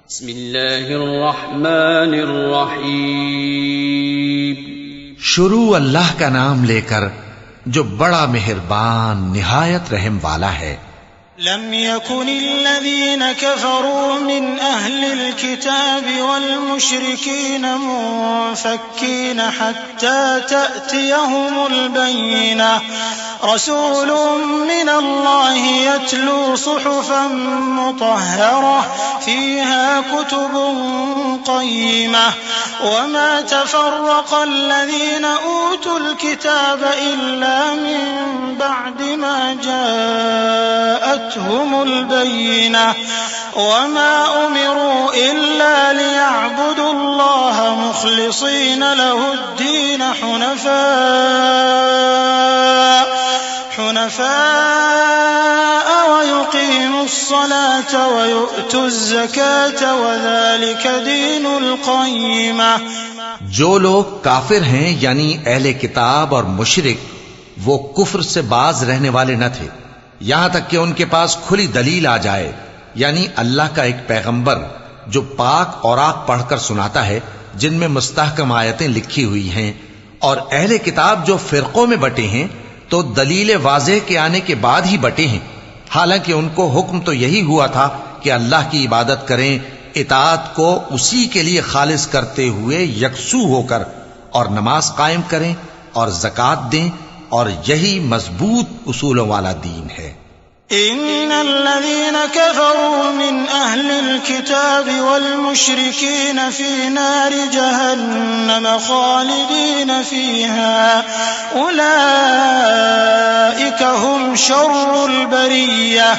बिस्मिल्लाहिर्रहमानिर्रहीम। शुरू अल्लाह का नाम लेकर जो बड़ा मेहरबान निहायत रहम वाला है। लम यकुनिल्लज़ीन कफ़रू मिन अहलिल किताबि वल मुशरिकीन मुनफ़क्कीन हत्ता तअतियहुमुल बय्यिनह रसूलुम मिनल्लाहि यत्लू सुहुफ़न मुतहहरह फ़ीहा कुतुबुन क़य्यिमह वमा तफ़र्रक़ल्लज़ीन ऊतुल किताब इल्ला मिन बअदि मा जाअतहुमुल बय्यिनह वमा उमिरू इल्ला लियअबुदुल्लाह मुख़लिसीन लहुद्दीन हुनफ़ाअ वयुक़ीमुस्सलात वयु'तुज़्ज़कात वज़ालिक दीनुल क़य्यिमह। जो लोग काफिर हैं यानी अहले किताब और मुशरिक, वो कुफ्र से बाज रहने वाले न थे यहां तक कि उनके पास खुली दलील आ जाए, यानी अल्लाह का एक पैगंबर जो पाक औरात पढ़कर सुनाता है जिनमें मुस्तहकम आयतें लिखी हुई हैं। और अहले किताब जो फिरकों में बटे हैं तो दलील वाज़ेह के आने के बाद ही बटे हैं। हालांकि उनको हुक्म तो यही हुआ था कि अल्लाह की इबादत करें, इताअत को उसी के लिए खालिस करते हुए यकसू होकर, और नमाज कायम करें और ज़कात दें, और यही मजबूत उसूलों वाला दीन है। इन्नल्लज़ीन कफ़रू मिन अहलिल किताबि वल मुशरिकीन फ़ी नारि जहन्नम ख़ालिदीन फ़ीहा उलाइका हुम शर्रुल बरिय्यह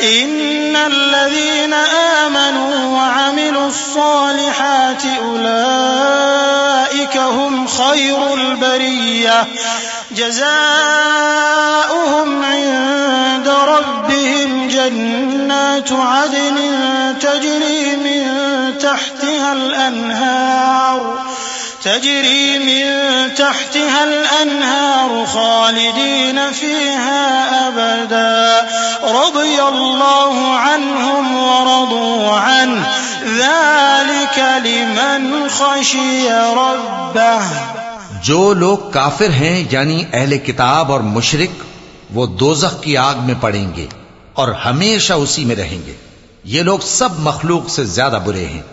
इन्नल्लज़ीन आमनू व अमिलुस्सालिहाति उलाइका हुम खैरुल बरिय्यह जज़ाउहुम इंद रब्बिहिम जन्नातु अदनिन तजरी मिन तहतिहा الأنهار خالدين فيها أبدا رضي الله عنهم ورضوا عنه ذلك لمن خشي ربه। जो लोग काफिर हैं यानी अहले किताब और मुशरिक, वो दोज़ख की आग में पड़ेंगे और हमेशा उसी में रहेंगे। ये लोग सब मखलूक से ज्यादा बुरे हैं।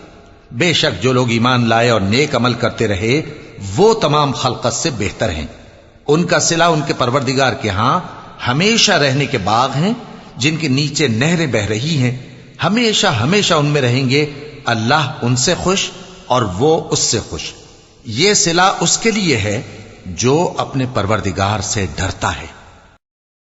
बेशक जो लोग ईमान लाए और नेक अमल करते रहे वो तमाम खल्क़त से बेहतर हैं। उनका सिला उनके परवरदिगार के यहां हमेशा रहने के बाग हैं जिनके नीचे नहरें बह रही हैं। हमेशा हमेशा उनमें रहेंगे। अल्लाह उनसे खुश और वो उससे खुश। ये सिला उसके लिए है जो अपने परवरदिगार से डरता है।